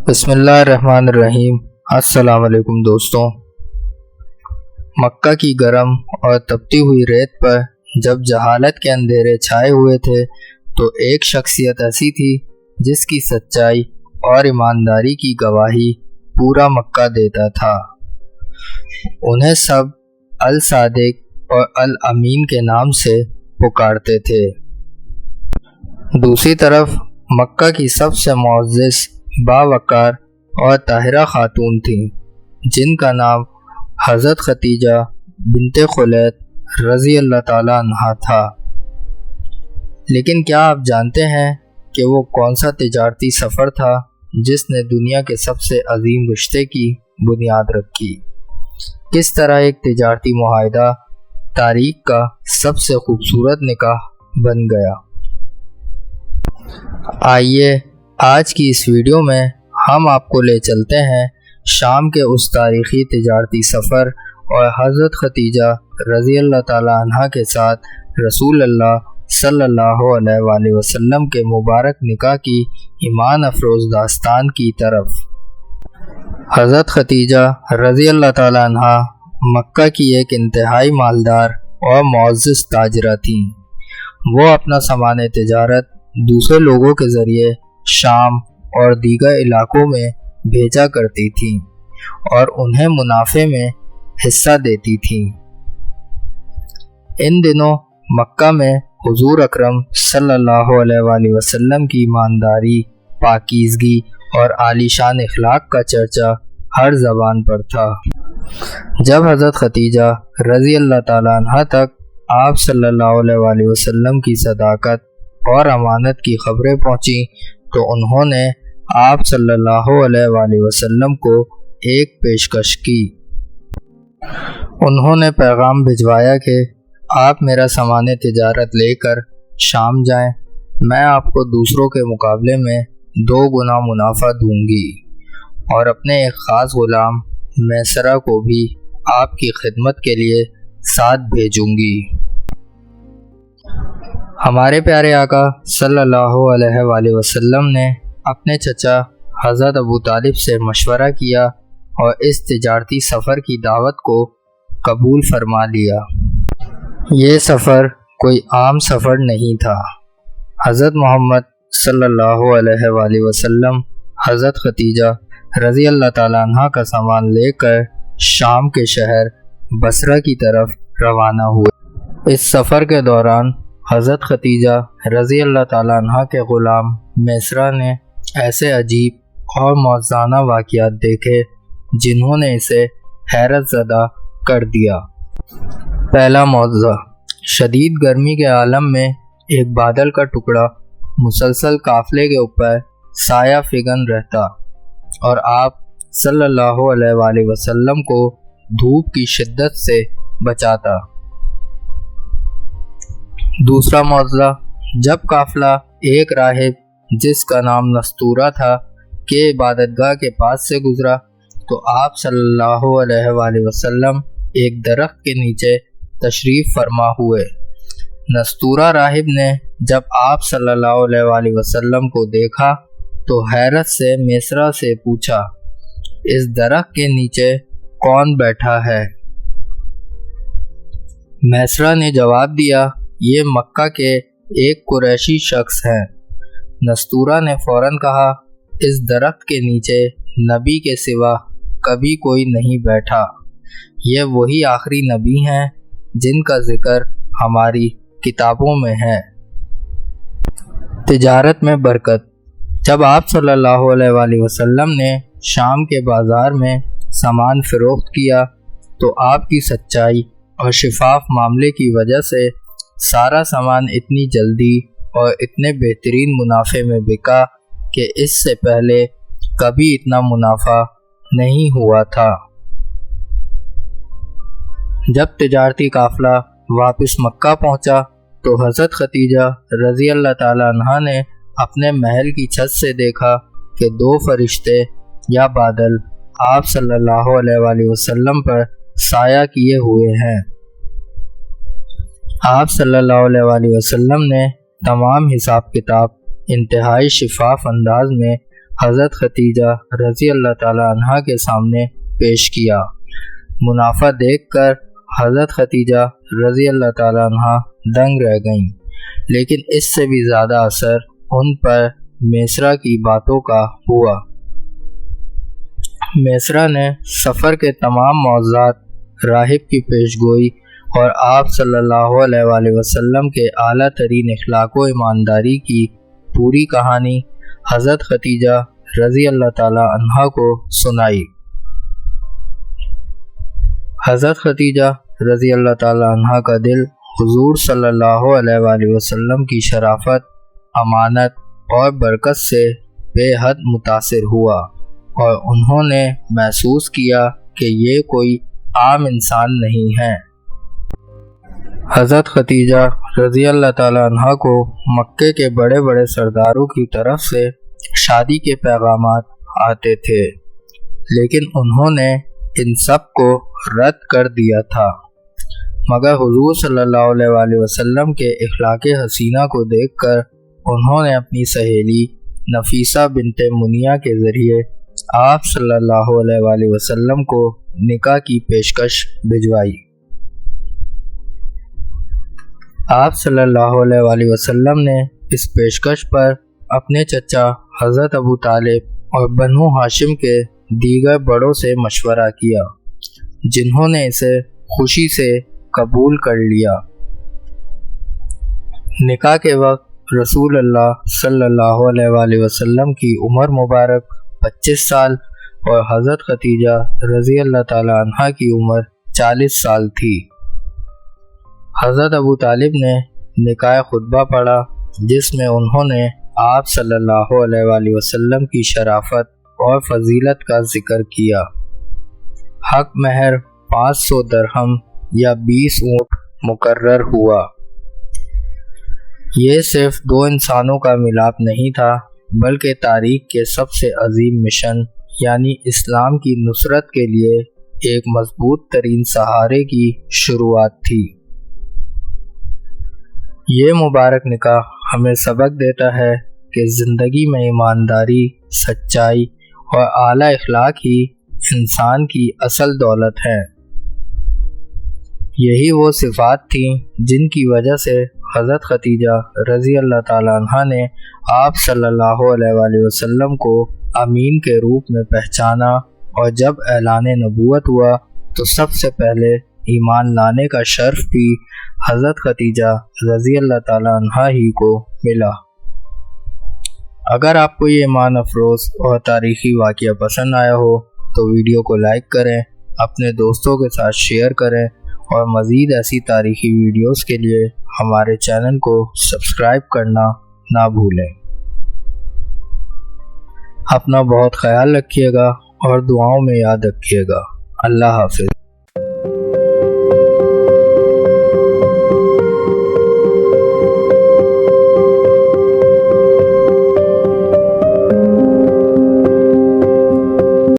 بسم اللہ الرحمن الرحیم۔ السلام علیکم دوستوں۔ مکہ کی گرم اور تپتی ہوئی ریت پر جب جہالت کے اندھیرے چھائے ہوئے تھے تو ایک شخصیت ایسی تھی جس کی سچائی اور ایمانداری کی گواہی پورا مکہ دیتا تھا۔ انہیں سب الصادق اور الامین کے نام سے پکارتے تھے۔ دوسری طرف مکہ کی سب سے معزز، باوقار اور طاہرہ خاتون تھیں جن کا نام حضرت خدیجہ بنت خلید رضی اللہ تعالیٰ عنہا تھا۔ لیکن کیا آپ جانتے ہیں کہ وہ کون سا تجارتی سفر تھا جس نے دنیا کے سب سے عظیم رشتے کی بنیاد رکھی؟ کس طرح ایک تجارتی معاہدہ تاریخ کا سب سے خوبصورت نکاح بن گیا؟ آئیے آج کی اس ویڈیو میں ہم آپ کو لے چلتے ہیں شام کے اس تاریخی تجارتی سفر اور حضرت خدیجہ رضی اللہ تعالیٰ عنہ کے ساتھ رسول اللہ صلی اللہ علیہ وآلہ وسلم کے مبارک نکاح کی ایمان افروز داستان کی طرف۔ حضرت خدیجہ رضی اللہ تعالیٰ عنہ مکہ کی ایک انتہائی مالدار اور معزز تاجرہ تھیں۔ وہ اپنا سامان تجارت دوسرے لوگوں کے ذریعے شام اور دیگر علاقوں میں بھیجا کرتی تھیں اور انہیں منافع میں حصہ دیتی تھیں۔ ان دنوں مکہ میں حضور اکرم صلی اللہ علیہ وآلہ وسلم کی ایمانداری، پاکیزگی اور عالی شان اخلاق کا چرچا ہر زبان پر تھا۔ جب حضرت خدیجہ رضی اللہ تعالیٰ عنہ تک آپ صلی اللہ علیہ وآلہ وسلم کی صداقت اور امانت کی خبریں پہنچیں تو انہوں نے آپ صلی اللہ علیہ وآلہ وسلم کو ایک پیشکش کی۔ انہوں نے پیغام بھجوایا کہ آپ میرا سامان تجارت لے کر شام جائیں، میں آپ کو دوسروں کے مقابلے میں 2 گنا منافع دوں گی اور اپنے ایک خاص غلام میسرہ کو بھی آپ کی خدمت کے لیے ساتھ بھیجوں گی۔ ہمارے پیارے آقا صلی اللہ علیہ وآلہ وسلم نے اپنے چچا حضرت ابو طالب سے مشورہ کیا اور اس تجارتی سفر کی دعوت کو قبول فرما لیا۔ یہ سفر کوئی عام سفر نہیں تھا۔ حضرت محمد صلی اللہ علیہ وآلہ وسلم حضرت خدیجہ رضی اللہ تعالیٰ عنہ کا سامان لے کر شام کے شہر بصرہ کی طرف روانہ ہوئے۔ اس سفر کے دوران حضرت خدیجہ رضی اللہ تعالیٰ عنہ کے غلام میسرہ نے ایسے عجیب اور موزانہ واقعات دیکھے جنہوں نے اسے حیرت زدہ کر دیا۔ پہلا معجزہ، شدید گرمی کے عالم میں ایک بادل کا ٹکڑا مسلسل قافلے کے اوپر سایہ فگن رہتا اور آپ صلی اللہ علیہ وآلہ وسلم کو دھوپ کی شدت سے بچاتا۔ دوسرا معجزہ، جب قافلہ ایک راہب جس کا نام نستورہ تھا کے عبادتگاہ کے پاس سے گزرا تو آپ صلی اللہ علیہ وآلہ وسلم ایک درخت کے نیچے تشریف فرما ہوئے۔ نستورہ راہب نے جب آپ صلی اللہ علیہ وآلہ وسلم کو دیکھا تو حیرت سے میسرہ سے پوچھا، اس درخت کے نیچے کون بیٹھا ہے؟ میسرہ نے جواب دیا، یہ مکہ کے ایک قریشی شخص ہیں۔ نستورہ نے فوراً کہا، اس درخت کے نیچے نبی کے سوا کبھی کوئی نہیں بیٹھا، یہ وہی آخری نبی ہیں جن کا ذکر ہماری کتابوں میں ہے۔ تجارت میں برکت، جب آپ صلی اللہ علیہ وآلہ وسلم نے شام کے بازار میں سامان فروخت کیا تو آپ کی سچائی اور شفاف معاملے کی وجہ سے سارا سامان اتنی جلدی اور اتنے بہترین منافع میں بکا کہ اس سے پہلے کبھی اتنا منافع نہیں ہوا تھا۔ جب تجارتی قافلہ واپس مکہ پہنچا تو حضرت خدیجہ رضی اللہ تعالیٰ عنہ نے اپنے محل کی چھت سے دیکھا کہ 2 فرشتے یا بادل آپ صلی اللہ علیہ وآلہ وسلم پر سایہ کیے ہوئے ہیں۔ آپ صلی اللہ علیہ وآلہ وسلم نے تمام حساب کتاب انتہائی شفاف انداز میں حضرت خدیجہ رضی اللہ تعالیٰ عنہا کے سامنے پیش کیا۔ منافع دیکھ کر حضرت خدیجہ رضی اللہ تعالیٰ عنہا دنگ رہ گئیں، لیکن اس سے بھی زیادہ اثر ان پر میسرہ کی باتوں کا ہوا۔ میسرہ نے سفر کے تمام موضوعات، راہب کی پیشگوئی اور آپ صلی اللہ علیہ وآلہ وسلم کے اعلیٰ ترین اخلاق و ایمانداری کی پوری کہانی حضرت خدیجہ رضی اللہ تعالیٰ عنہا کو سنائی۔ حضرت خدیجہ رضی اللہ تعالیٰ عنہا کا دل حضور صلی اللہ علیہ وآلہ وسلم کی شرافت، امانت اور برکت سے بے حد متاثر ہوا، اور انہوں نے محسوس کیا کہ یہ کوئی عام انسان نہیں ہے۔ حضرت خدیجہ رضی اللہ تعالیٰ عنہا کو مکے کے بڑے بڑے سرداروں کی طرف سے شادی کے پیغامات آتے تھے، لیکن انہوں نے ان سب کو رد کر دیا تھا، مگر حضور صلی اللہ علیہ وآلہ وسلم کے اخلاق حسینہ کو دیکھ کر انہوں نے اپنی سہیلی نفیسہ بنت منیہ کے ذریعے آپ صلی اللہ علیہ وآلہ وسلم کو نکاح کی پیشکش بھجوائی۔ آپ صلی اللہ علیہ وآلہ وسلم نے اس پیشکش پر اپنے چچا حضرت ابو طالب اور بنو ہاشم کے دیگر بڑوں سے مشورہ کیا، جنہوں نے اسے خوشی سے قبول کر لیا۔ نکاح کے وقت رسول اللہ صلی اللہ علیہ وآلہ وسلم کی عمر مبارک 25 سال اور حضرت خدیجہ رضی اللہ تعالیٰ عنہا کی عمر 40 سال تھی۔ حضرت ابو طالب نے نکاح خطبہ پڑھا، جس میں انہوں نے آپ صلی اللہ علیہ وآلہ وسلم کی شرافت اور فضیلت کا ذکر کیا۔ حق مہر 500 درہم یا 20 اونٹ مقرر ہوا۔ یہ صرف دو انسانوں کا ملاپ نہیں تھا، بلکہ تاریخ کے سب سے عظیم مشن یعنی اسلام کی نصرت کے لیے ایک مضبوط ترین سہارے کی شروعات تھی۔ یہ مبارک نکاح ہمیں سبق دیتا ہے کہ زندگی میں ایمانداری، سچائی اور اعلیٰ اخلاق ہی انسان کی اصل دولت ہے۔ یہی وہ صفات تھیں جن کی وجہ سے حضرت خدیجہ رضی اللہ تعالیٰ عنہا نے آپ صلی اللہ علیہ وآلہ وسلم کو امین کے روپ میں پہچانا، اور جب اعلان نبوت ہوا تو سب سے پہلے ایمان لانے کا شرف بھی حضرت خدیجہ رضی اللہ تعالیٰ عنہا ہی کو ملا۔ اگر آپ کو یہ ایمان افروز اور تاریخی واقعہ پسند آیا ہو تو ویڈیو کو لائک کریں، اپنے دوستوں کے ساتھ شیئر کریں، اور مزید ایسی تاریخی ویڈیوز کے لیے ہمارے چینل کو سبسکرائب کرنا نہ بھولیں۔ اپنا بہت خیال رکھیے گا اور دعاؤں میں یاد رکھیے گا۔ اللہ حافظ۔